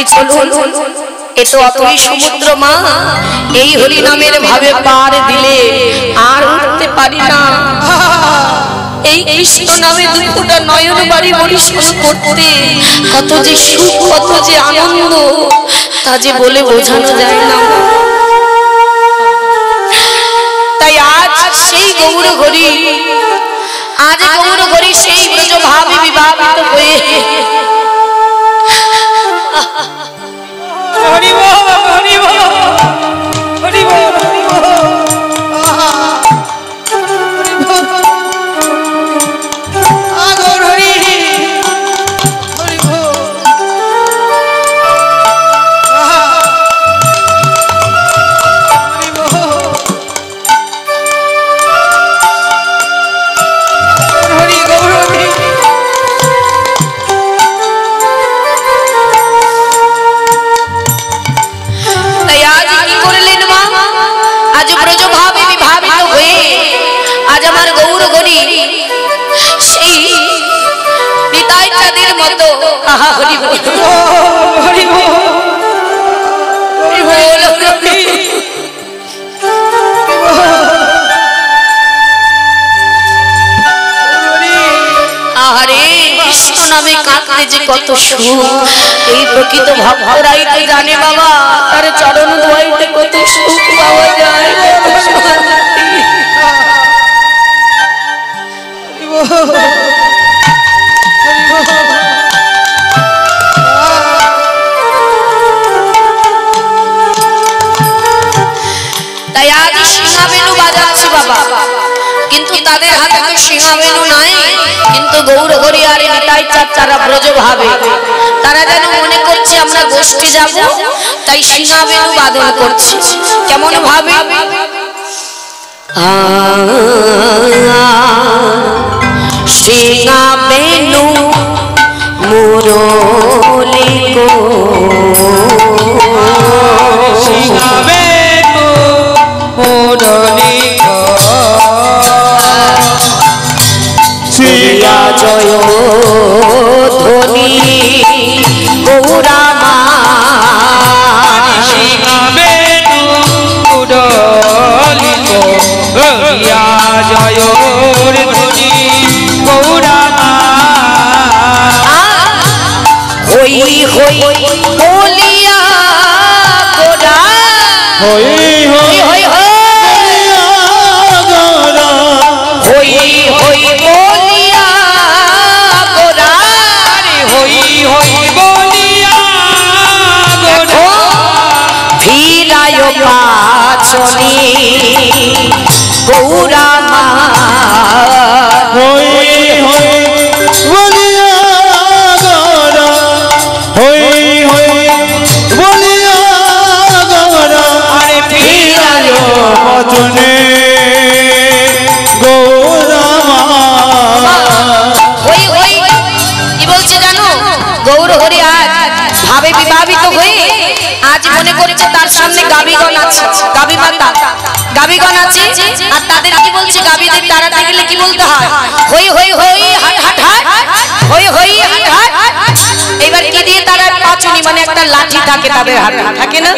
চলুন এ তো অতই সমুদ্র মা এই হরি নামের ভাবে পার দিলে আর উঠতে পারি না এই কৃষ্ণ নামে দুটোটা নয়ন বাড়ি পরিশ্রম করতে কত যে সুখ কত যে আনন্দ তা যে বলে বোঝানো যায় না তাই আজ সেই গৌর হরি আজ গৌর হরি সেই ব্রজ ভাবে বিভাবিত হয়ে হরি বল হরি বল হরি বল হরি বল আগর হরি হরি বল হরি বল হরি গৌর হরি হরি বল হরি বল হরি বল আরে কৃষ্ণ নামে কাঁদতে যে কত সুখ এই প্রকৃত ভক্তরাই তো জানে বাবা তার চরণ ধোয়াইতে কত সুখ পাওয়া যায় তাই আজ সিংহাবেনু বাজাচ্ছি বাবা কিন্তু তাদের হাতে তো সিংহাবেনু নাই কিন্তু গৌর হরি আর নিতাই চাচারা ব্রজ ভাবে তারা যেন মনে করছে আমরা গোষ্ঠী যাব তাই সিংহাবেনু বাদন করছে কেমন ভাবে সিংহাবেনু মুরলি গো সিংহাবেনু মুরলি গো শ্রীয়া জয় ধ্বনি গৌরা মা সিংহাবেনু মুরলি গো শ্রীয়া জয় ধ্বনি গৌরা মা হই হই বলিয়া গোরা হই হই হই গোরা হই হই বলিয়া গোরা হই হই বলিয়া গোরা ফিরায় পাছনি গৌরা মা হই হই বলিয়া গোরা হই হই বলিয়া গোরা আরে ফিরায় পাছনি গৌরা মা হই হই কি বলছে জানো গৌর হরি আজ ভাবে বিভাবিত হয়ে আজ মনে করছে তার সামনে গাবিগণ আছে গাবি মাতা গাবিগণ আছে আর তাদের কি বলছে গাবিদের তাড়াতে গেলে কি বলতে হয় হই হই হই হাট হাট হাট হই হই হাট হাট এবার কি দিয়ে তারা পাছনি মানে একটা লাঠি থাকে তাদের হাতে থাকে না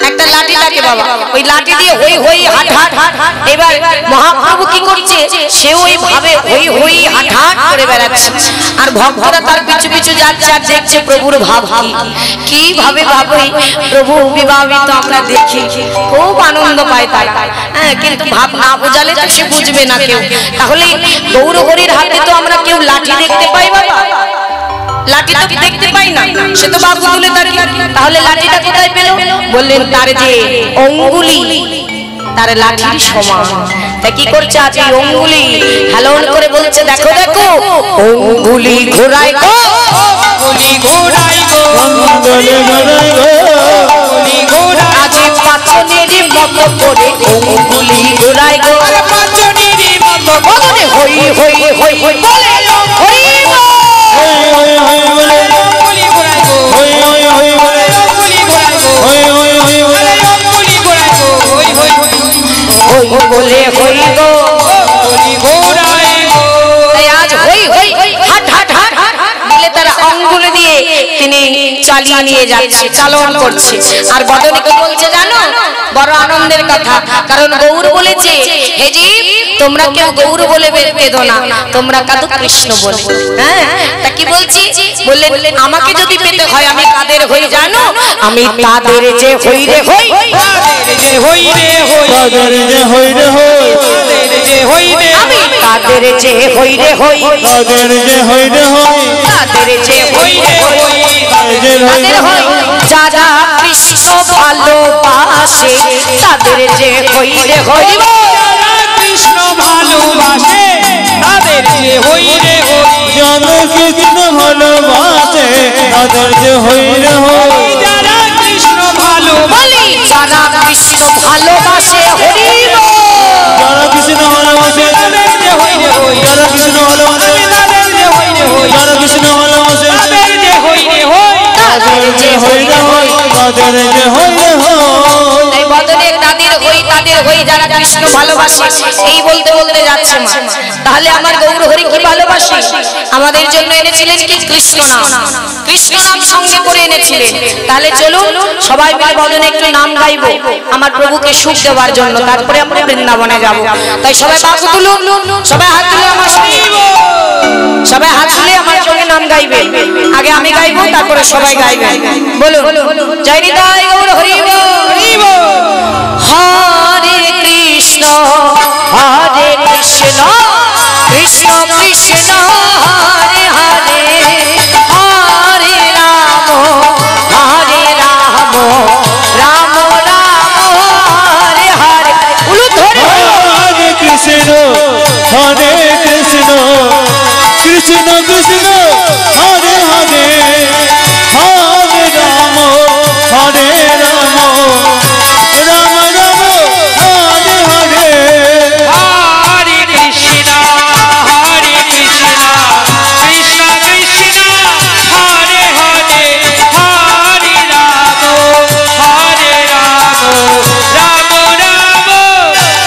একটা লাঠি থাকে বাবা ওই লাঠি দিয়ে হই হই হাট হাট এবার মহাপ্রভু কি করছে সে ওই ভাবে হই হই হাট হাট করে বেড়াচ্ছে আর ভক্তরা তার পিছু পিছু যাচ্ছে আর দেখছে প্রভুর ভাব কি ভাবে ভাবই প্রভু বিভাবিত আমরা দেখি খুব আনন্দ পায় তাই হ্যাঁ কিন্তু ভাব না বোঝালে তো সে বুঝবে না কেউ তাহলে গৌর হরির হাতে তো আমরা কেউ লাঠি দেখতে পাই বাবা লাঠি তো দেখতে পাই না সে তো বাবু তুলে থাকি তাহলে লাঠিটা কোথায় পেল বললেন তার যে অঙ্গুলি তার লাঠির সমান তা কি করছে আজ এই অঙ্গুলি হেলন করে বলছে দেখো দেখো অঙ্গুলি ঘোরায় গো অঙ্গুলি ঘোরায় গো অঙ্গুলি ঘোরায় গো অঙ্গুলি ঘোরায় আজ পাছনির মতো করে অঙ্গুলি ঘোরায় গো পাছনির মতো করে হই হই হই হই বলে হই হই হই বলে অঙ্গুলি ঘোরায় গো হই হই হই বলে অঙ্গুলি ঘোরায় গো হই হই হই বলে অঙ্গুলি ঘোরায় গো হই হই হই বলে হই গো অঙ্গুলি ঘোরায় গো তাই আজ হই হই হাট হাট হাট দিলে তারা অঙ্গুলি দিয়ে তিনি চালিয়ে নিয়ে যাচ্ছে, চালন করছে। আর বদনীকে বলছে জানো বড় আনন্দের কথা, কারণ গৌর বলেছে হে জীব তোমরা কেউ গৌর বলে বেঁধো না, তোমরা কাঁদো কৃষ্ণ বলে। হ্যাঁ, তা কি বলছি বললেন আমাকে যদি পেতে হয় আমি কাদের হই জানো? আমি তাদের যে হই রে হই, তাদের যে হই রে হই, তাদের যে হই রে হই, তাদের যে হই রে, আমি তাদের যে হই রে হই, তাদের যে হই রে হই, তাদের যে হই রে হই, তাদের হই যারা কৃষ্ণ ভালোবাসে, তাদের যে হই রে হই, যারা কৃষ্ণ ভালোবাসে, তাদের যে হই রে হই, যারা কৃষ্ণ ভালোবাসে, তাদের যে হই রে হই, যারা কৃষ্ণ ভালোবাসে, যারা কৃষ্ণ ভালোবাসে, হরি বল, যারা কৃষ্ণ ভালোবাসে, তাদের যে হই রে হই, যারা কৃষ্ণ ভালোবাসে, তাদের যে হই রে হই, যারা কৃষ্ণ ভালোবাসে, তাদের যে হই রে হই, তাদের যে হই রে হই, তাদের যে হই রে হই। এই বদলে তাদের হই, তাদের হই যারা কৃষ্ণ ভালোবাসে, এই বলতে বলতে যাচ্ছে মা। তাহলে আমার গৌর হরি কি ভালোবাসে? আমাদের জন্য এনেছিলেন কি কৃষ্ণ নাম, কৃষ্ণ নাম সঙ্গে করে এনেছিলেন। তাহলে চলুন সবাই মিলে বদনে একটু নাম গাইবো আমার প্রভুকে সুখ দেওয়ার জন্য, তারপরে আমরা বৃন্দাবনে যাব। তাই সবাই বাক তুলুন, সবাই হাত তুলে আমার সঙ্গে, সবাই হাত তুলে আমার সঙ্গে নাম গাইবে। আগে আমি গাইবো তারপরে সবাই গাইবে। বলুন জয় নিতাই গৌর হরি বল। হরে কৃষ্ণ হরে কৃষ্ণ কৃষ্ণ কৃষ্ণ হরে হরে, হরে রাম হরে রাম রাম রাম হরে হরে। হরে কৃষ্ণ হরে কৃষ্ণ কৃষ্ণ কৃষ্ণ হরে হরে, হরে রাম হরে রাম রাম রাম হরে হরে। হরে কৃষ্ণ হরে কৃষ্ণ কৃষ্ণ কৃষ্ণ হরে হরে, হরে রাম হরে রাম রাম রাম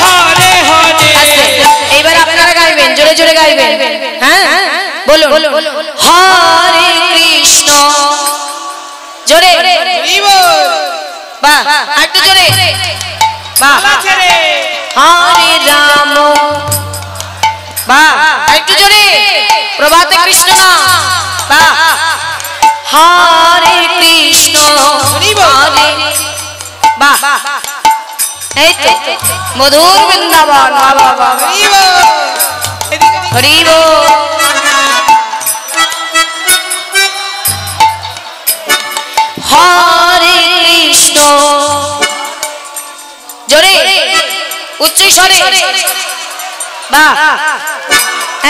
হরে হরে। এইবার আপনারা গাইবেন, জোরে জোরে গাইবেন। হ্যাঁ বলুন হরে কৃষ্ণ, জোরে বাহ, একটু জোরে বাহ। হরে রাম বাহ, একটু জোরে প্রভাতে কৃষ্ণ নাম বাহ। হরে কৃষ্ণ হরে বাহ, এই তো মধুর বৃন্দাবন বাবা হরি বল। হরে কৃষ্ণ জোরে উচ্চ স্বরে বাহ,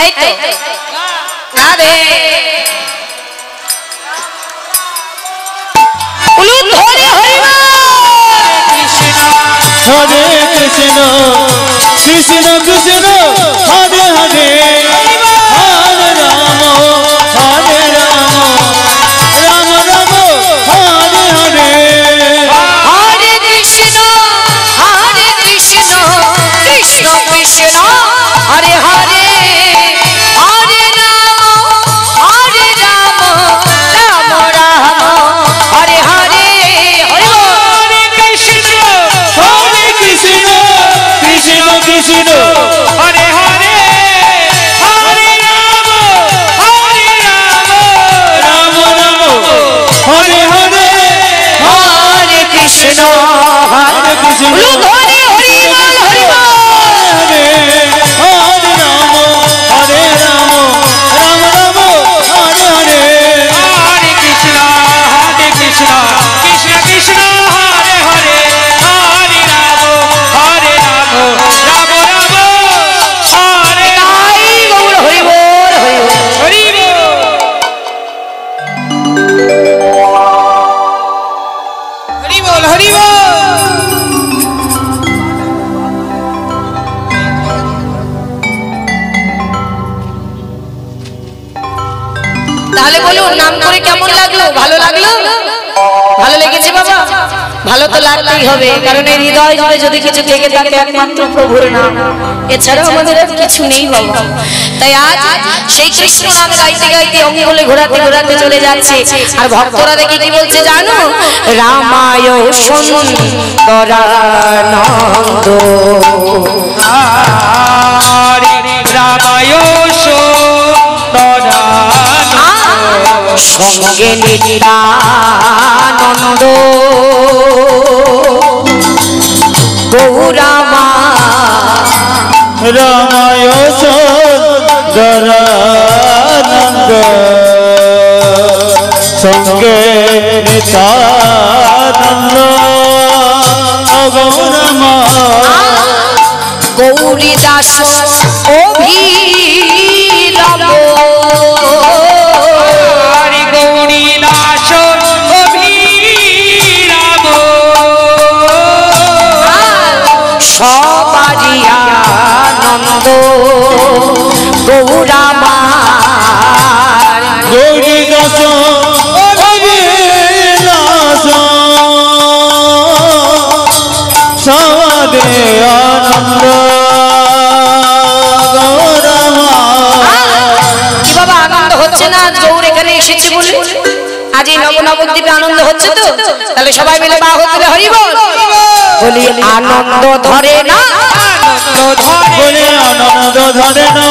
এই তো রাধে বলুন হরে হরি কৃষ্ণ হরে কৃষ্ণ কৃষ্ণ কৃষ্ণ হরে হরে, হরে রাম হরে রাম রাম রাম হরে হরে। হরে কৃষ্ণ কৃষ্ণ কৃষ্ণ হরে হরে, হরে রাম রাম রাম হরে হরে। হরে কৃষ্ণ কৃষ্ণ কৃষ্ণ হরে হরে, হরে রাম রাম রাম হরে হরে। হরে কৃষ্ণ হরে কৃষ্ণ হরে হরি বল হরি বল, হরে হরে রাম হরে রাম রাম রাম হরে হরে। হরে কৃষ্ণ কৃষ্ণ কৃষ্ণ হরে হরে, হরে রাম রাম রাম হরে গৌর হরি বল হরি বল হরি বল হরি বল। তাহলে বলুন নাম করে কেমন লাগলো? ভালো লাগলো? ভালো লেগেছে বাবা? ভালো তো লাগতেই হবে, কারণ এই হৃদয় জুড়ে যদি কিছু থেকে থাকে একমাত্র প্রভুর নাম, এছাড়া আমাদের আর কিছু নেই বাবা। তাই আজ সেই কৃষ্ণ নাম গাইতে গাইতে অঙ্গলে ঘোরাতে ঘোরাতে চলে যাচ্ছে। আর ভক্তরা দেখে কি বলছে জানো? রামায় সুন্দরানন্দ, রামায় সঙ্গে নিত্যানন্দ, গৌরামা রামায় সুন্দরানন্দ, সঙ্গে নিত্যানন্দ, গৌরামা গৌরী দাস অভিনব, গৌরী দাস অভিনব, সবারই আনন্দ গৌরামার, গৌরী দাস অভিলাষ, সবারে আনন্দ গৌরামা। কি বাবা আনন্দ হচ্ছে না? গৌর এখানে এসেছে বলে আজ এই নবদ্বীপে আনন্দ হচ্ছে তো? তাহলে সবাই মিলে বাহ তুলে হরি বল বলি, আনন্দ ধরে না বলে আনন্দ ধরে না,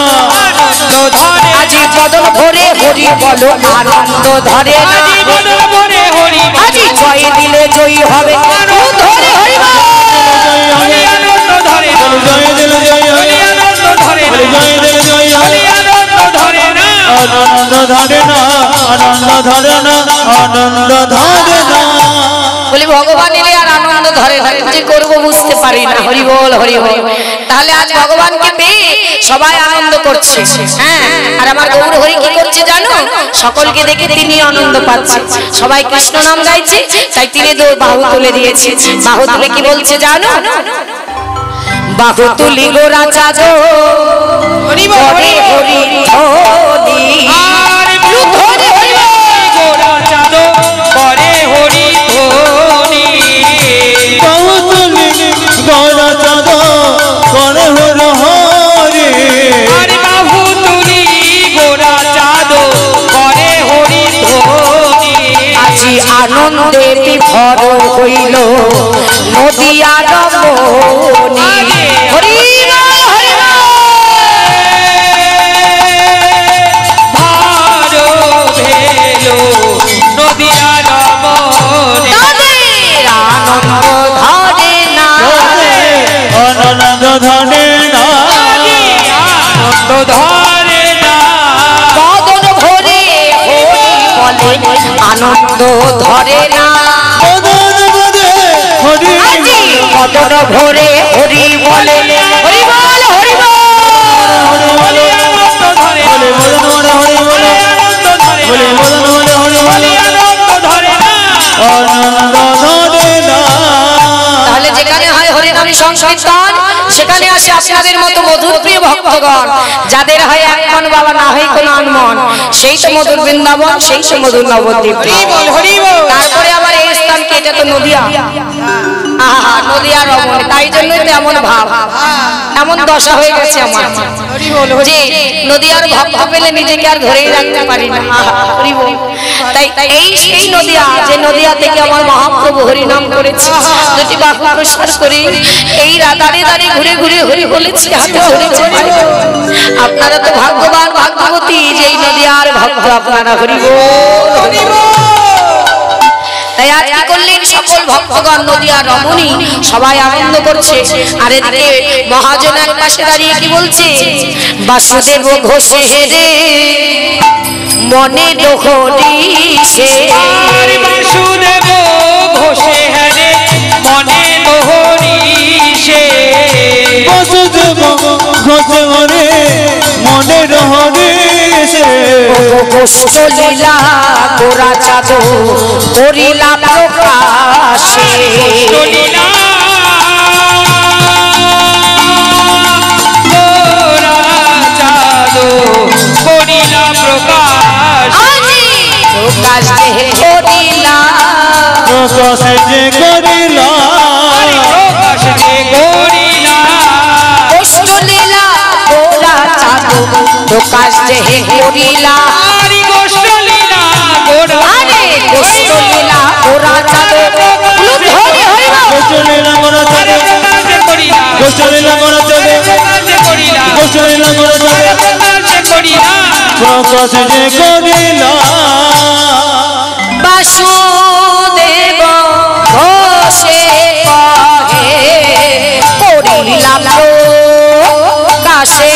আজি বদন ভরে হরি বলো, আনন্দ ধরে না আজি জয় দিলে জয়ী হবে, ধরে হরি বল, জয় দিল জয় হরি, জয় দিল জয় হরি, আনন্দ ধরে না, আনন্দ ধরে না, আনন্দ ধরে না। বলি ভগবান এলে আর আনন্দ ধরে না, যে করবো বুঝতে পারি না। হরি বল হরি বল। তাহলে আজ ভগবানকে পেয়ে সবাই আনন্দ করছে। হ্যাঁ, আর আমার গৌর হরি কি করছে জানো? সকলকে দেখে তিনি আনন্দ পাচ্ছে, সবাই কৃষ্ণ নাম গাইছে, তাই তিনি বাহু তুলে দিয়েছে। বাহু তুলে কি বলছে জানো? বাহু তুলি গোরা চাঁদ হরি হরি হরি আনন্দে বিভোর হইল নদিয়া রমণী, হরি হরি নদিয়া রমণী, আনন্দ ধরে না, আনন্দ ধরে না, আনন্দ ধরে না, বদন ভরে হরি বলে, আনন্দ ধরে না, বদন ভরে হরি বলে, হরি বল হরি বল, তাহলে যেখানে হয় হরিনাম সংকীর্তন সেখানে আসে আপনাদের মতো মধুর প্রিয় ভক্তগণ, যাদের হয় এক মন বাবা না হয় কোনো আনমন, সেই তো মধুর বৃন্দাবন, সেই তো মধুর নবদ্বীপ। তারপরে আবার এই স্থানকে, এটা তো নদিয়া, নদিয়া রমণী, তাই জন্যই তো এমন ভাব, এমন দশা হয়ে গেছে আমার যে নদিয়ার ভক্ত পেলে নিজেকে আর ধরেই রাখতে পারি না। তাই এই সেই নদিয়া, যে নদিয়া থেকে আমার মহাপ্রভু হরিনাম করেছে, দুটি বাহু প্রসার করে এই দাঁড়িয়ে দাঁড়িয়ে ঘুরে ঘুরে হরি বলেছি, হাতে ধরেছে। আপনারা তো ভাগ্যবান ভাগ্যবতী যে এই নদিয়ার ভক্ত আপনারা। হরি বল। তাই আজ কি করলেন সকল ভক্তগণ, নদিয়া রমণী সবাই আনন্দ করছে। আর এদিকে মহাজন এক পাশে দাঁড়িয়ে কি বলছে? বাসুদেব ঘোষে হেরে মনে লোহরিষে, বাসুদেব ঘোষে হেরে মনে লোহরিষে, বাসুদেব ঘোষে হরে মনে লোহরিষে, গোষ্ঠ লীলা গোরা চাঁদ করিলা প্রকাশে, করিলা প্রকাশ, প্রকাশ করিলা প্রকাশ যে করিলা প্রকাশ যে করিলা গোষ্ঠলীলা গোরা চাঁদ প্রকাশ যে করিলা আরে গোষ্ঠলীলা গোরা আরে গোষ্ঠলীলা গোরা চাঁদ হরি হরি গোষ্ঠলীলা গোরা চাঁদ প্রকাশ যে করিলা গোষ্ঠলীলা গোরা চাঁদ প্রকাশ যে করিলা গোষ্ঠলীলা গোরা চাঁদ প্রকাশ যে করিলা প্রকাশ যে করিলা বাসুদেব ঘোষে কহে করিলাম কাশে